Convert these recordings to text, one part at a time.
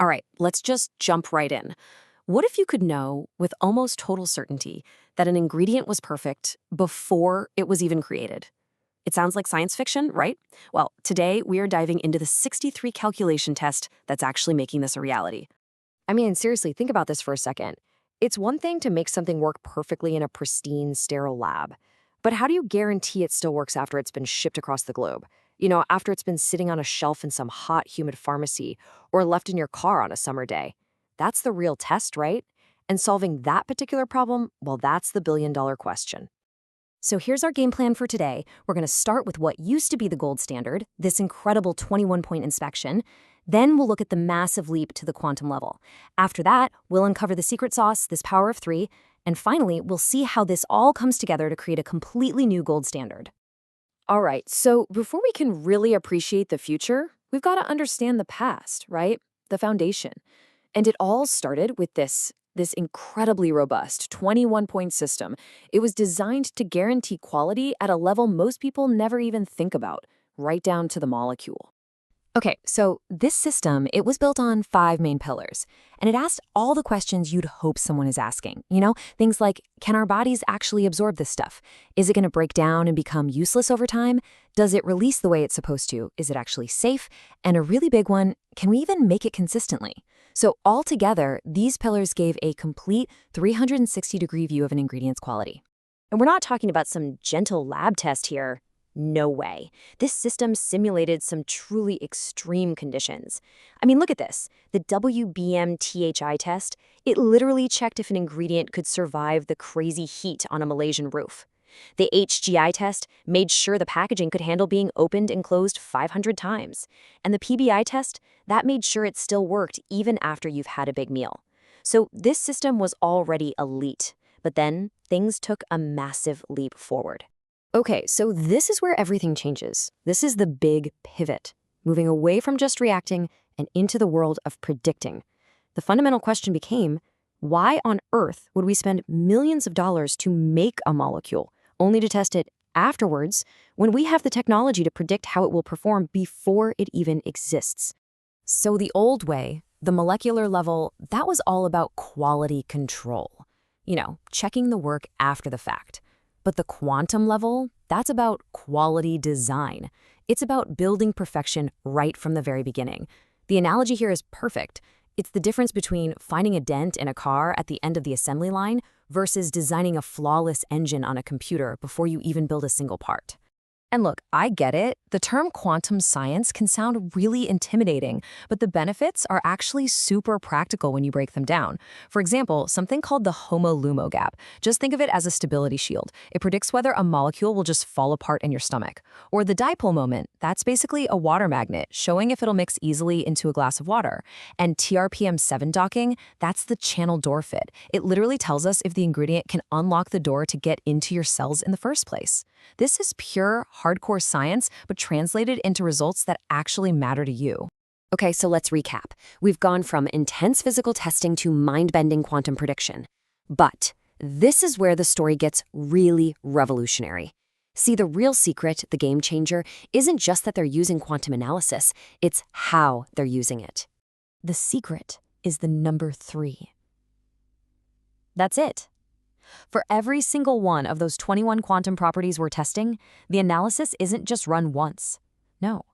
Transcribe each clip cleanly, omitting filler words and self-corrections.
All right, let's just jump right in. What if you could know with almost total certainty that an ingredient was perfect before it was even created? It sounds like science fiction, right? Well, today we are diving into the 63 calculation test that's actually making this a reality. I mean, seriously, think about this for a second. It's one thing to make something work perfectly in a pristine, sterile lab. But how do you guarantee it still works after it's been shipped across the globe? After it's been sitting on a shelf in some hot, humid pharmacy or left in your car on a summer day? That's the real test, right? And solving that particular problem, well, that's the billion-dollar question. So here's our game plan for today. We're going to start with what used to be the gold standard, this incredible 21-point inspection. Then we'll look at the massive leap to the quantum level. After that, we'll uncover the secret sauce, this power of three. And finally, we'll see how this all comes together to create a completely new gold standard. All right, so before we can really appreciate the future, we've got to understand the past, right? The foundation. And it all started with this incredibly robust 21-point system. It was designed to guarantee quality at a level most people never even think about, right down to the molecule. Okay, so this system, it was built on 5 main pillars, and it asked all the questions you'd hope someone is asking. Things like, can our bodies actually absorb this stuff? Is it going to break down and become useless over time? Does it release the way it's supposed to? Is it actually safe? And a really big one, can we even make it consistently? So altogether, these pillars gave a complete 360-degree view of an ingredient's quality. And we're not talking about some gentle lab test here. No way. This system simulated some truly extreme conditions. I mean, look at this. The WBM-THI test, it literally checked if an ingredient could survive the crazy heat on a Malaysian roof. The HGI test made sure the packaging could handle being opened and closed 500 times. And the PBI test, that made sure it still worked even after you've had a big meal. So this system was already elite. But then things took a massive leap forward. Okay, so this is where everything changes. This is the big pivot, moving away from just reacting and into the world of predicting. The fundamental question became, why on earth would we spend millions of dollars to make a molecule, only to test it afterwards when we have the technology to predict how it will perform before it even exists? So the old way, the molecular level, that was all about quality control. Checking the work after the fact. But the quantum level, that's about quality design. It's about building perfection right from the very beginning. The analogy here is perfect. It's the difference between finding a dent in a car at the end of the assembly line versus designing a flawless engine on a computer before you even build a single part. And look, I get it. The term quantum science can sound really intimidating, but the benefits are actually super practical when you break them down. For example, something called the HOMO-LUMO gap. Just think of it as a stability shield. It predicts whether a molecule will just fall apart in your stomach. Or the dipole moment, that's basically a water magnet, showing if it'll mix easily into a glass of water. And TRPM7 docking, that's the channel door fit. It literally tells us if the ingredient can unlock the door to get into your cells in the first place. This is pure, hardcore science, but translated into results that actually matter to you. Okay, so let's recap. We've gone from intense physical testing to mind-bending quantum prediction. But this is where the story gets really revolutionary. See, the real secret, the game changer, isn't just that they're using quantum analysis, it's how they're using it. The secret is the number 3. That's it. For every single one of those 21 quantum properties we're testing, the analysis isn't just run once. No.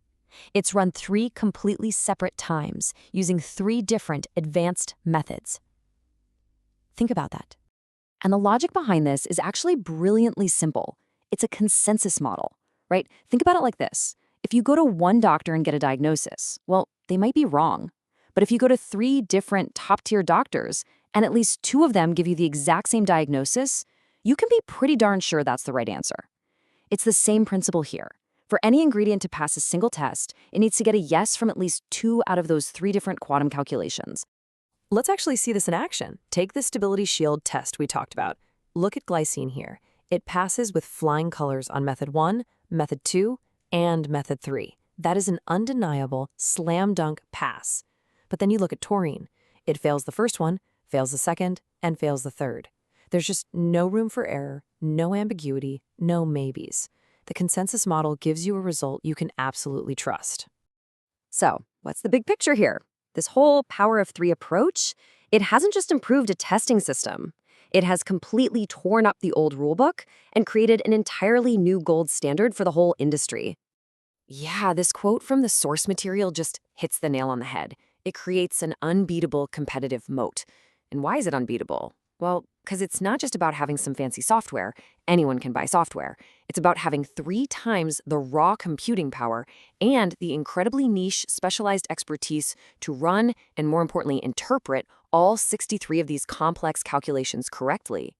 It's run 3 completely separate times, using 3 different advanced methods. Think about that. And the logic behind this is actually brilliantly simple. It's a consensus model, right? Think about it like this. If you go to one doctor and get a diagnosis, well, they might be wrong. But if you go to 3 different top-tier doctors, and at least 2 of them give you the exact same diagnosis, you can be pretty darn sure that's the right answer. It's the same principle here. For any ingredient to pass a single test, it needs to get a yes from at least 2 out of those 3 different quantum calculations. Let's actually see this in action. Take the stability shield test we talked about. Look at glycine here. It passes with flying colors on method 1, method 2, and method 3. That is an undeniable slam dunk pass. But then you look at taurine. It fails the first one, fails the second, and fails the third. There's just no room for error, no ambiguity, no maybes. The consensus model gives you a result you can absolutely trust. So, what's the big picture here? This whole power of three approach, it hasn't just improved a testing system. It has completely torn up the old rulebook and created an entirely new gold standard for the whole industry. Yeah, this quote from the source material just hits the nail on the head. It creates an unbeatable competitive moat. And why is it unbeatable? Well, because it's not just about having some fancy software. Anyone can buy software. It's about having 3 times the raw computing power and the incredibly niche, specialized expertise to run and, more importantly, interpret all 63 of these complex calculations correctly.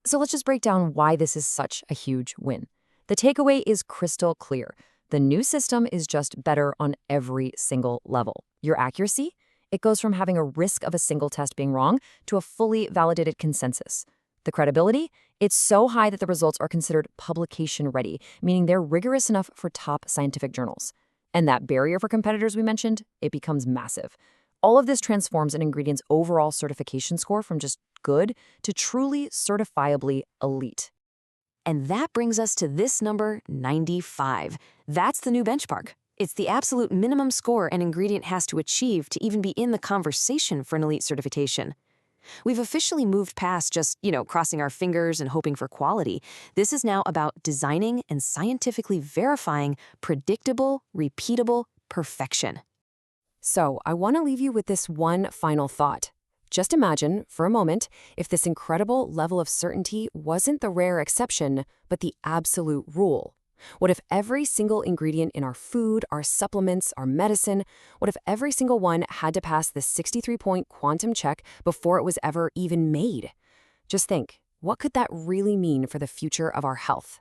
So let's just break down why this is such a huge win. The takeaway is crystal clear. The new system is just better on every single level. Your accuracy? It goes from having a risk of a single test being wrong to a fully validated consensus. The credibility? It's so high that the results are considered publication ready, meaning they're rigorous enough for top scientific journals. And that barrier for competitors we mentioned, it becomes massive. All of this transforms an ingredient's overall certification score from just good to truly certifiably elite. And that brings us to this number, 95. That's the new benchmark. It's the absolute minimum score an ingredient has to achieve to even be in the conversation for an elite certification. We've officially moved past just, crossing our fingers and hoping for quality. This is now about designing and scientifically verifying predictable, repeatable perfection. So, I want to leave you with this one final thought. Just imagine, for a moment, if this incredible level of certainty wasn't the rare exception, but the absolute rule. What if every single ingredient in our food, our supplements, our medicine, what if every single one had to pass the 63-point quantum check before it was ever even made? Just think, what could that really mean for the future of our health?